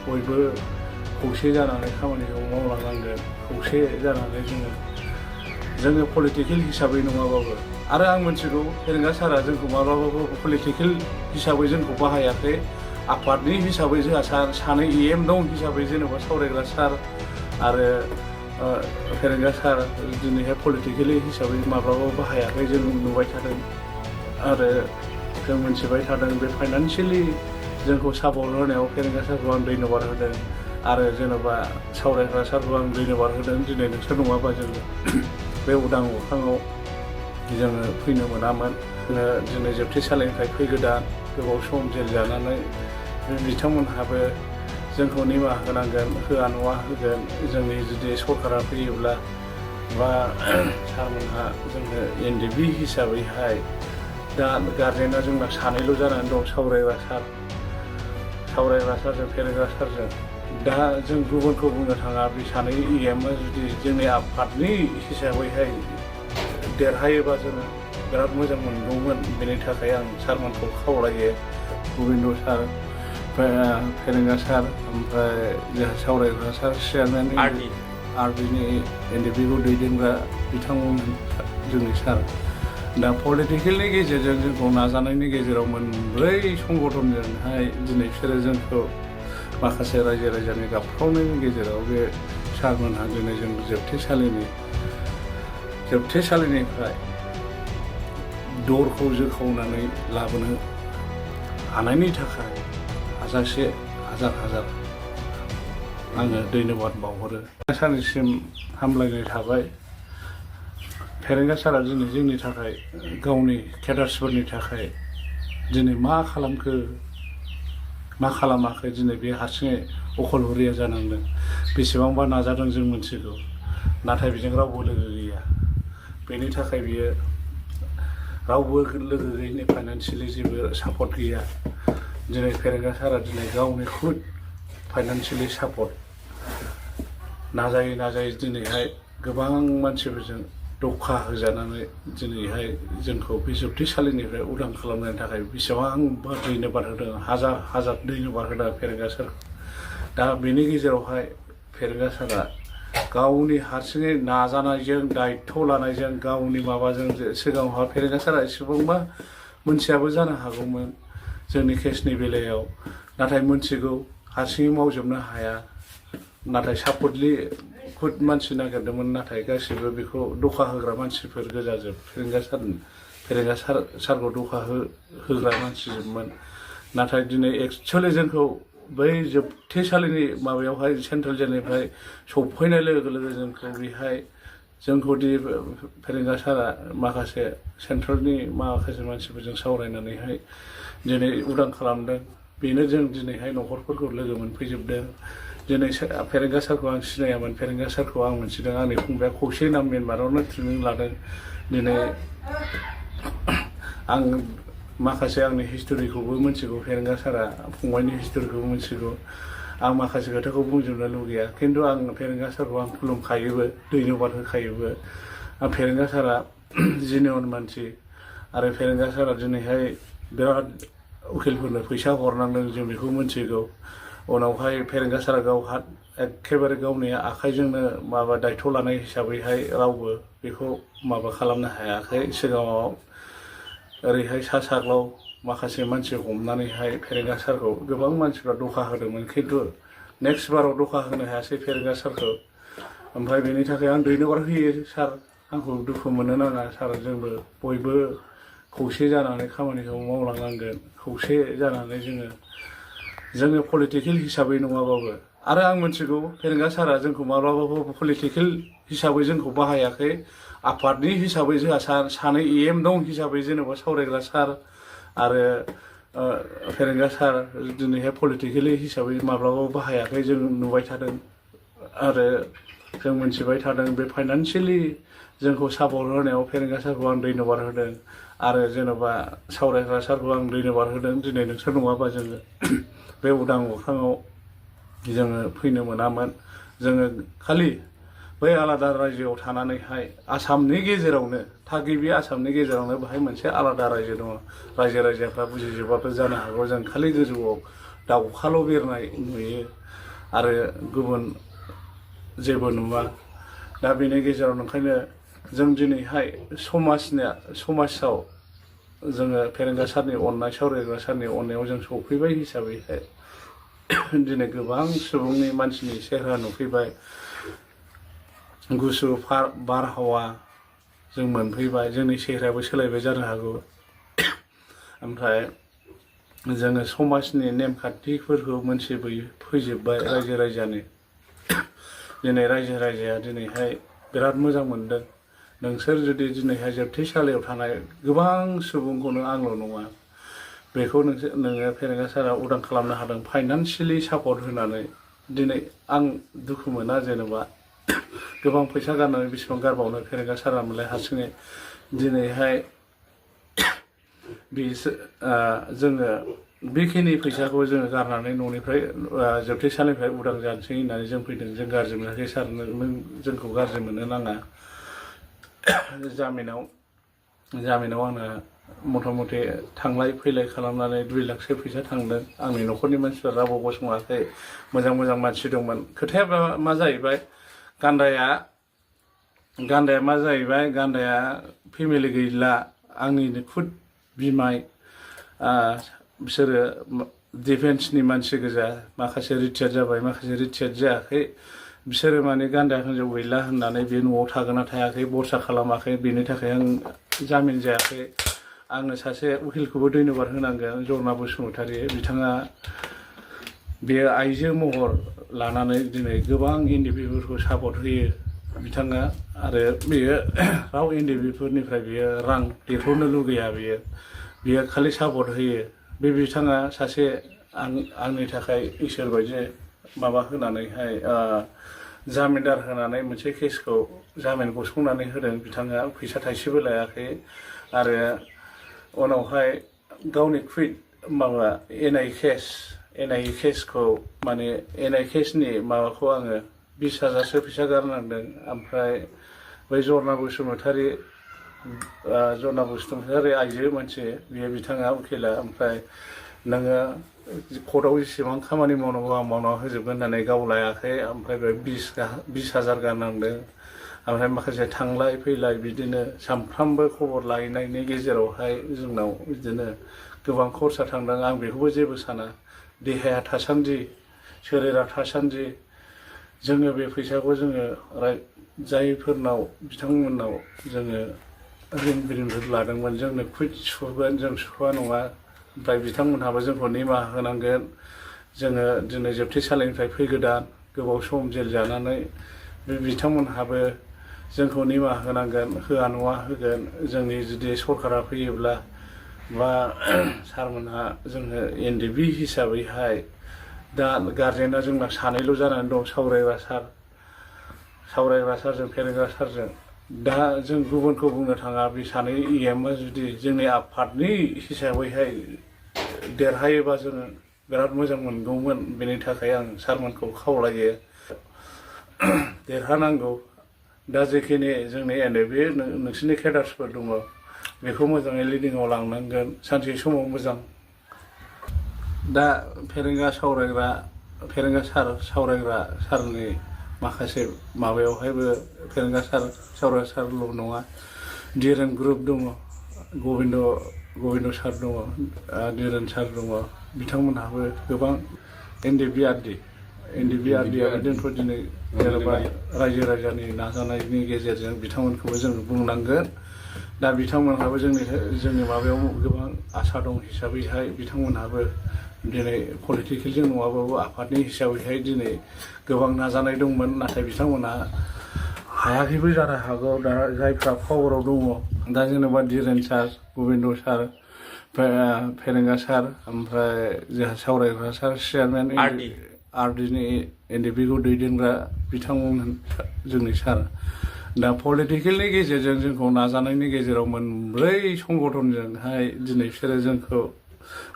बयबो खौसे जानानै खामानिखौ मावलांनांगोन। खौसे जानानै जोङो पलिटिकेल हिसाबै नङाबाबो, आरो आं मिथिगौ फेरेंगा सारा जोंखौ माब्लाबाबो पलिटिकेल हिसाबै जोंखौ बाहायाखै। आफादनि हिसाबै जोंहा सानै EM दं हिसाबै जेनेबा सावरायग्रा सार आरो फेरेंगा सार दिनैहाय पलिटिकेलि हिसाबै माब्लाबाबो बाहायाखै। जों नुबाय थादों आरो जों मिथिबाय थादों। बे फाइनान्सियेलि जोंखौ सापर्ट होनायाव फेरेंगा सारखौ आं धन्यबाद होदों आरो जेन'बा सावरायग्रा सारखौ आं धन्यबाद होदों। दिनै नोंसोर नङाबा जोङो बे उदां अख्राङाव जोङो फैनो मोनामोन। दिनै जोबथेसालिनिफ्राय फैगोदान गोबाव सम जेल जानानै बिथांमोनहाबो जोंखौ निमाहा होनांगोन। होआ नङा होगोन। जोंनि जुदि सरकारा फैयोब्ला बा सारमोनहा जोंनो NDB हिसाबैहाय दा गारजेना जोंना सानैल' जानानै दं, सावरायग्रा सारजों फेरेंगा सारजों। दा जों गुबुनखौ बुंनो थाङा। बे सानै EMआ जुदि जोंनि आफादनि हिसाबैहाय देरहायोबा जोङो बिराद मोजां मोनगौमोन। बेनि थाखाय आं सारमोनखौ खावलायो, गबिन्द सार, फेरेंगा सार, ओमफ्राय जोंहा सावरायग्रा सार, चेयारमेन RDनि NDBखौ दैदेनग्रा बिथांमोन जोंनि सार। दा पलिटिकेलनि गेजेरजों जोंखौ नाजानायनि गेजेराव मोनब्रै संगठनजोंहाय दिनै बिसोरो जोंखौ माखासे रायजो राजानि गाबख्रावनायनि गेजेराव बे सारमोनहा दिनै जों जोबथेसालिनिफ्राय दरखौ जोखावनानै लाबोनो हानायनि थाखाय हाजार आङो धन्यबाद बावहरो। सारनिसिम हामलायनाय थाबाय। फेरेंगा सारा दिनै जोंनि थाखाय गावनि केडार्सफोरनि थाखाय दिनै मा खालामखो मा खालामाखै, दिनै बे हारसिङै अखलहरिया जानांदों। बेसेबांबा नाजादों जों मिथिगौ, नाथाय बेजों रावबो लोगो गैया। बेनि थाखाय बियो रावबो लोगो गैयिनि फाइनान्सियेलि जेबो सापर्ट गैया। दिनै फेरेंगा सारा दिनै गावनि खुद फाइनान्सियेलि सापर्ट नाजायै दिनैहाय गोबां मानसिफोरजों दखा होजानानै दिनैहाय जोंखौ बे जोबथेसालिनिफ्राय उदां खालामनायनि थाखाय बेसेबांबा धन्यबाद होदों। हाजार धन्यबाद होदों फेरेंगा सारखौ। दा बेनि गेजेरावहाय फेरेंगा सारा गावनि हारसिङै नाजानायजों, दायित्थ' लानायजों, गावनि माबाजों सिगाङावहा फेरेंगा सारा एसेबांबा मोनथियाबो जानो हागौमोन जोंनि केसनि बेलायाव, नाथाय मोनथिगौ हारसिङै मावजोबनो हाया। नाथाय सापर्टलि खुद मानसि नागिरदोंमोन, नाथाय गासिबो बेखौ दखा होग्रा मानसिफोर गोजाजोब। फेरेंगा सारखौ दखा होग्रा मानसिजोबमोन। नाथाय दिनै एक्सुवेलि जोंखौ बै जोबथेसालिनि माबायावहाय सेन्ट्रेल जेलनिफ्राय सफैनाय लोगो लोगो जोंखौ दि फेरेंगा सारा माखासे सेन्ट्रेलनि माखासे मानसिफोरजों सावरायनानैहाय दिनै उदां खालामदों। बेनो जों दिनैहाय न'खरफोरखौ लोगो मोनफैजोबदों। दिनै फेरेंगा सारखौ आं सिनायामोन, फेरेंगा सारखौ आं मोनथिदों। आंनि फंबाया खौसे नाम मेनमारावनो ट्रेनिं लादों। दिनै आं माखासे आंनि हिस्ट'रिखौबो मिथिगौ, फेरेंगा सारा फंबायनि हिस्ट'रिखौबो मिथिगौ। आं माखासे खोथाखौ बुंजोबनो लुगैया, खिन्थु आं फेरेंगा सारखौ आं खुलुमखायोबो, धन्यबाद होखायोबो। आं फेरेंगा सारा जिनियन मानसि, आरो फेरेंगा सारा दिनैहाय बिराद उकिलफोरनो फैसा हरनांदों, जों बेखौ मिथिगौ। उनावहाय फेरेंगा सारा एखेबारे गावनि आखाइजोंनो दायित्थ' लानाय हिसाबैहाय रावबो बेखौ खालामनो हायाखै। सिगाङाव ओरैहाय साग्लाव माखासे मानसि हमनानैहाय फेरेंगा सारखौ गोबां मानसिफ्रा दखा होदोंमोन, खिन्थु नेक्स्ट बाराव दखा होनो हायासै फेरेंगा सारखौ। ओमफ्राय बेनि थाखाय आं धन्यबाद होयो। सार, आंखौ दुखु मोननो नाङा। सार, जोंबो बयबो खौसे जानानै खामानिखौ मावलांनांगोन। खौसे जानानै जोङो पलिटिकेल हिसाबै नङाबाबो, आरो आं मिथिगौ फेरेंगा सारा जोंखौ माब्लाबाबो पलिटिकेल हिसाबै जोंखौ बाहायाखै। आफादनि हिसाबै जोंहा सानै EM दं हिसाबै जेनेबा सावरायग्रा सार आरो फेरेंगा सार दिनैहाय पलिटिकेलि हिसाबै माब्लाबाबो बाहायाखै। जों नुबाय थादों आरो जों मिथिबाय थादों। बे फाइनान्सियेलि जोंखौ सापर्ट होनायाव फेरेंगा सारखौ आं धन्यबाद होदों आरो जेन'बा सावरायग्रा सारखौ आं धन्यबाद होदों। दिनै नोंसोर नङाबा जोङो बे उदां अख्राङाव जोङो फैनो मोनामोन। जोङो खालि बै आलादा रायजोआव थानानैहाय आसामनि गेजेरावनो, थागिबि आसामनि गेजेरावनो बाहाय मोनसे आलादा रायजो दङ। रायजो राजाफ्रा बुजिजोबाबो जानो हागौ। जों खालि गोजौआव दाउखाल' बिरनाय नुयो आरो गुबुन जेबो नुवा। दा बेनि गेजेराव ओंखायनो जों दिनैहाय समाजाव जोङो फेरेंगा सारनि अननाय सावरायग्रा सारनि अननायाव जों सफैबाय हिसाबैहाय दिनै गोबां सुबुंनि मानसिनि सेहेरा नुफैबाय, गुसु बारहावा जों मोनफैबाय, जोंनि सेहेरायाबो सोलायबाय जानो हागौ। ओमफ्राय जोङो समाजनि नेमखान्थिफोरखौ फैजोब्बाय रायजो राजानि। दिनै रायजो राजाया दिनैहाय बिराद मोजां मोनदों। नोंसोर जुदि दिनैहाय जोबथेसालियाव थानाय गोबां सुबुंखौनो आंल' नङा, बेखौ नोङो फेरेंगा सारा उदां खालामनो हादों फाइनान्सियेलि सापर्ट होनानै। दिनै आं दुखु मोना जेनेबा गोबां फैसा गारनानै बेसेबां गारबावनो, फेरेंगा सारा मोनलाय हारसिङै दिनैहाय जोङो बेखिनि फैसाखौ जोङो गारनानै न'निफ्राय जोबथेसालिनिफ्राय उदां जानोसै होननानै जों फैदों। जों गाज्रि मोनाखै सार, नों जोंखौ गाज्रि मोननो नाङा। जामिनाव आंना मथा मथि थांलाय फैलाय खालामनानै 2 लाखसो फैसा थांदों। आंनि न'खरनि मानसिफ्रा रावबो गसङाखै, मोजां मानसि दंमोन। खोथाया मा जाहैबाय, गान्दाया फेमिलि गैला। आंनिनो खुद बिमाय, बिसोरो डिफेन्सनि मानसि गोजा, माखासे रिटायार्ड जाबाय, माखासे रिटायार्ड जायाखै। बिसोरो माने गान्दा हिनजाव गैला होननानै बे न'आव थागोन ना थायाखै बरसा खालामाखै, बेनि थाखाय आं जामिन जायाखै। आंनो सासे उकिलखौबो धन्यबाद होनांगोन, जरना बसुमतारी। बिथाङा बे आइजो महर लानानै दिनै गोबां एनडिपिफोरखौ सापर्ट होयो बिथाङा। आरो बेयो राव एनडिपिफोरनिफ्राय बियो रां देरहरनो लुगैया, बियो खालि सापर्ट होयो। बे बिथाङा सासे आंनि थाखाय इसोर बायदि माबा होनानैहाय जामिनदार होनानै मोनसे केसखौ जामिन गसंनानै होदों। बिथाङा फैसा थाइसेबो लायाखै। आरो उनावहाय गावनि एनआइ केसखौ माने एनआइ केसनि माबाखौ आङो 20,000सो फैसा गारनांदों। ओमफ्राय बै जरना बसुमतारी आइजो मानसि, बियो बिथाङा उकिला। ओमफ्राय नोङो कर्टआव जेसेबां खामानि मावनांगौ आं मावना होजोबगोन होननानै गाव लायाखै। ओमफ्राय बे 20,000 गारनांदों। ओमफ्राय माखासे थांलाय फैलाय बिदिनो सानफ्रामबो खबर लायनायनि गेजेरावहाय जोंनाव बिदिनो गोबां खरसा थांदों। आं बेखौबो जेबो साना। देहाया थासान्दि, सोलेरा थासान्दि जोङो बे फैसाखौ जोङो जायफोरनाव बिथांमोननाव जोङो ऋण लादोंमोन, जोंनो कुइट सुगोन, जों सुख'आ नङा। ओमफ्राय बिथांमोनहाबो जोंखौ निमाहा होनांगोन। जोङो दिनै जोबथेसालिनिफ्राय फैगोदान गोबाव सम जेल जानानै, बे बिथांमोनहाबो जोंखौ निमाहा होनांगोन। होआ नङा होगोन। जोंनि जुदि सरकारा फैयोब्ला बा सारमोनहा जोंनो एनडिपि हिसाबैहाय, दा गारजेना जोंना सानैल' जानानै दं, सावरायग्रा सारजों फेरेंगा सारजों। दा जों गुबुनखौ बुंनो थाङा। बे सानै इएमआ जुदि जोंनि आफादनि हिसाबैहाय देरहायोबा जोङो बिराद मोजां मोनगौमोन। बेनि थाखाय आं सारमोनखौ खावलायो देरहानांगौ। दा जेखिनि जोंनि एनडिपि नोंसोरनि केडार्सफोर दङ, बेखौ मोजाङै लिडिङाव लांनांगोन सानसे समाव मोजां। दा फेरेंगा सारनि माखासे माबायावहायबो फेरेंगा सावरायग्रा सारल' नङा, डिरेन ग्रुप दङ, गबिन्द सार दङ, डिरेन सार दङ। बिथांमोनहाबो गोबां एनडिपि आरडिआबो जोंखौ दिनै जेनेबा रायजो राजानि नाजानायनि गेजेरजों बिथांमोनखौबो जों बुंनांगोन। दा बिथांमोनहाबो जोंनि माबायाव गोबां आसा दं हिसाबैहाय बिथांमोनहाबो दिनै पलिटिकेलजों नङाबाबो आफादनि हिसाबैहाय दिनै गोबां नाजानाय दंमोन। नाथाय बिथांमोनहा हायाखैबो जानो हागौ। दा जायफ्रा पावाराव दङ, दा जेनेबा डिरेन सार, गबिन्द सार, फेरेंगा सार, ओमफ्राय जोंहा सावरायग्रा सार, चेयारमेन आरडिनि एनडिपिखौ दैदेनग्रा बिथांमोन जोंनि सार। दा पलिटिकेलनि गेजेरजों जोंखौ नाजानायनि गेजेराव मोनब्रै संगठनजोंहाय दिनै बिसोरो जोंखौ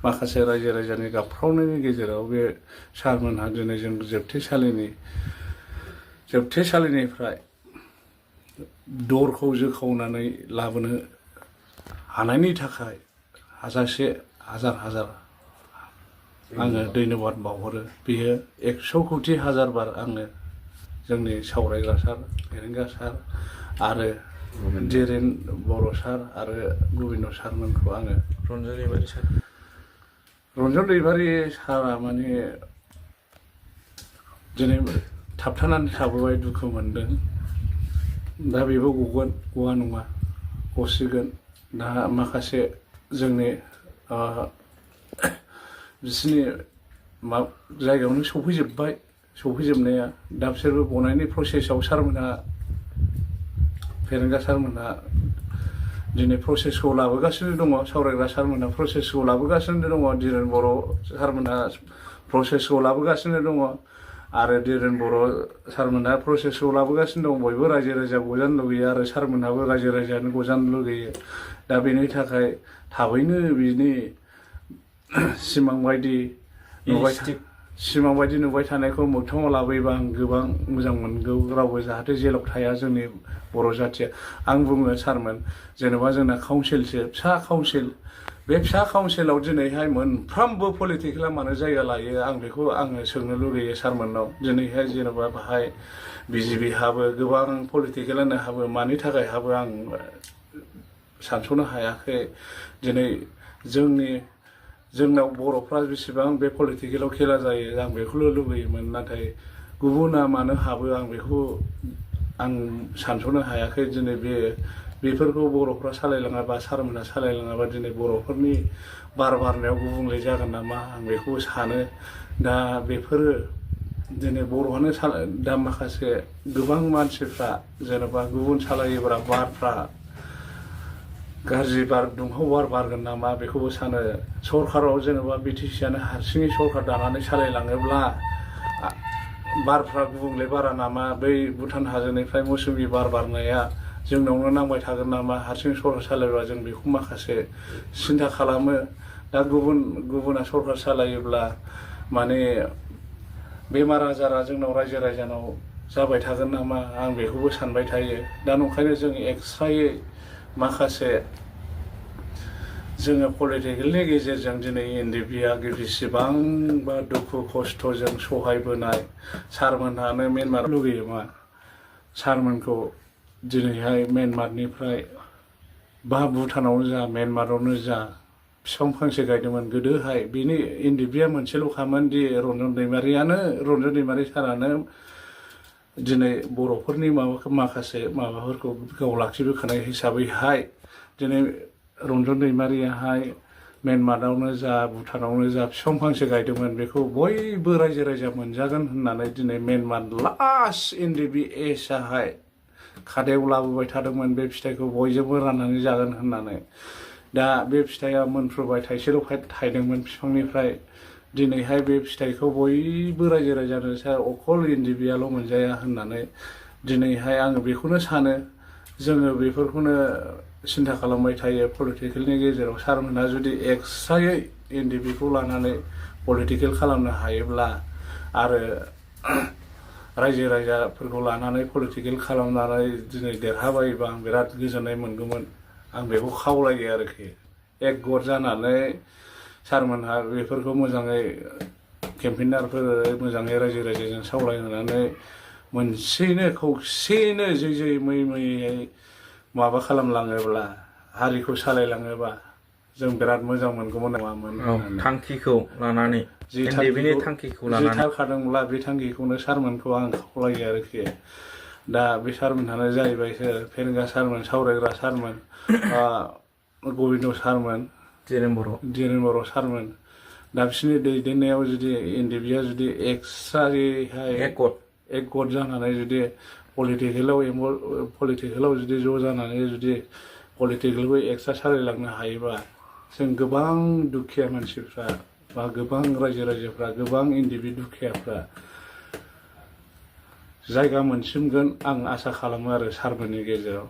माखासे रायजो राजानि गाबख्रावनायनि गेजेराव बे सारमोनहा दिनै जों जोबथेसालिनिफ्राय दरखौ जोखावनानै लाबोनो हानायनि थाखाय हाजार आङो धन्यबाद बावहरो। बेयो 100 कौटि हाजार बार आङो जोंनि सावरायग्रा सार फेरेंगा सार आरो धीरेन बर' सार आरो गोबिन्द सारमोनखौ आङो रन्जन दैमारि सार रन्जन दैमारि सारा माने दिनै थाबथानानै थाबोबाय दुखु मोनदों। दा बेबो गगोन गवा नङा गसिगोन। दा माखासे जोंनि बिसिनि जायगायावनो सफैजोब्बाय सफैजोबनाया दा बिसोरबो गनायनि प्रसेसआव सारमोनहा फेरेंगा सारमोनहा दिनै प्रसेसखौ लाबोगासिनो दङ। सावरायग्रा सारमोनहा प्रसेसखौ लाबोगासिनो दङ। धीरेन बर' सारमोनहा प्रसेसखौ लाबोगासिनो दङ आरो धीरेन बर' सारमोनहा प्रसेसखौ लाबोगासिनो दं। बयबो रायजो राजा गजानो लुगैयो आरो सारमोनहाबो रायजो राजानो गजानो लुगैयो। दा बेनि थाखाय थाबैनो बिनि सिमां बायदि नुबाय थानायखौ मोगथाङाव लाबोयोबा आं गोबां मोजां मोनगौ। रावबो जाहाथे जेलाव थाया जोंनि बर' जाथिया। आं बुङो सारमोन जेनेबा जोंना काउन्सिलसो फिसा काउन्सिल। बे फिसा काउन्सिलाव दिनैहाय मोनफ्रोमबो पलिटिकेला मानो जायगा लायो आं बेखौ आङो सोंनो लुगैयो सारमोननाव। दिनैहाय जेनेबा बाहाय बिजेपि हाबो गोबां पलिटिकेलानो हाबो मानि थाखाय हाबो आं सानस'नो हायाखै। दिनै जोंनाव बर'फ्रा बेसेबां बे पलिटिकेलाव खेला जायो आं बेखौल' लुगैयोमोन। नाथाय गुबुना मानो हाबो आं बेखौ आं सानस'नो हायाखै। दिनै बेफोरखौ बर'फ्रा सालायलाङाबा सारमोनहा सालायलाङाबा दिनै बर'फोरनि बार बारनायाव गुबुंले जागोन नामा आं बेखौ सानो। दा बेफोरो दिनै बर'आनो दा माखासे गोबां मानसिफ्रा जेनेबा गुबुन सालायोब्ला बारफ्रा गाज्रि बार दुंहाव बार बारगोन नामा बेखौबो सानो। सरकाराव जेनेबा बिटिसिआनो हारसिङै सरकार दानानै सालायलाङोब्ला बारफ्रा गुबुंले बारा नामा? बै भुटान हाजोनिफ्राय मौसुमि बार बारनाया जोंनावनो नांबाय थागोन नामा हारसिं सरकार सालायबा? जों बेखौ माखासे सिन्था खालामो। दा गुबुना सरकार सालायोब्ला माने बेमार आजारा जोंनाव रायजो राजानाव जाबाय थागोन नामा आं बेखौबो सानबाय थायो। दा नंखायनो जों एक्सट्रायै माखासे जोङो पलिटिकेलनि गेजेरजों दिनै एनडिएफबिआ बेसेबांबा दुखु खस्थ'जों सहायबोनाय सारमोनहानो म्यानमार लुगैयो मा सारमोनखौ दिनैहाय म्यानमारनिफ्राय बा भुटानावनो जा म्यानमारावनो जा बिफां फांसे गायदोंमोन गोदोहाय। बेनि एनडिएफबिआ मोनसेल'खामोन दि रन्जन दैमारि सारानो दिनै बर'फोरनि माखासे माबाफोरखौ गाव लाखिबोखानाय हिसाबैहाय दिनै रन्जन दैमारियाहाय म्यानमारावनो जा भुटानावनो जा बिफां फांसे गायदोंमोन बेखौ बयबो रायजो राजा मोनजागोन होननानै दिनै म्यानमार लास्ट एनडिएफबिआहाय खादायाव लाबोबाय थादोंमोन बे फिथाइखौ बयजोंबो राननानै जागोन होननानै। दा बे फिथाइया मोनफ्रुबाय थाइसेल' थायदोंमोन बिफांनिफ्राय। दिनैहाय बे फिथाइखौ बयबो रायजो राजानो अकल एनडिएफबिआल' मोनजाया होननानै दिनैहाय आङो बेखौनो सानो। जोङो बेफोरखौनो सिन्था खालामबाय थायो पलिटिकेलनि गेजेराव। सारमोनहा जुदि एक्सट्रायै एनडिएफबिखौ लानानै पलिटिकेल खालामनो हायोब्ला आरो रायजो राजाफोरखौ लानानै पलिटिकेल खालामनानै दिनै देरहाबायोबा आं बिराद गोजोननाय मोनगौमोन। आं बेखौ खावलायो आरोखि एकगट जानानै सारमोनहा बेफोरखौ मोजाङै केम्पेइनारफोर मोजाङै रायजो राजाजों सावरायनानै मोनसेयैनो खौसेयैनो जै मैयै माबा खालामलाङोब्ला हारिखौ सालायलाङोबा जों बिराद मोजां मोनगौमोन नङामोन। थांखिखौ लानानै एनडिएफबिनि थांखिखौ लानानै थाखादोंब्ला बे थांखिखौनो सारमोनखौ आं खावलायो आरोखि। दा बे सारमोनहानो जाहैबाय फेरेंगा सारमोन सावरायग्रा सारमोन गोबिन्द सारमोन धीरेन बर' सारमोन। दा बिसोरनि दैदेननायाव जुदि एनडिएफबिआ जुदि एक्सट्रायैहाय एकगट जानानै जुदि पलिटिकेलाव जुदि ज' जानानै जुदि पलिटिकेलखौ एक्सट्रा सालायलांनो हायोबा जों गोबां दुखिया मानसिफ्रा बा गोबां रायजो राजाफ्रा गोबां एनडिएफबि दुखियाफ्रा जायगा मोनसिनगोन आं आसा खालामो आरो सारमोननि गेजेराव।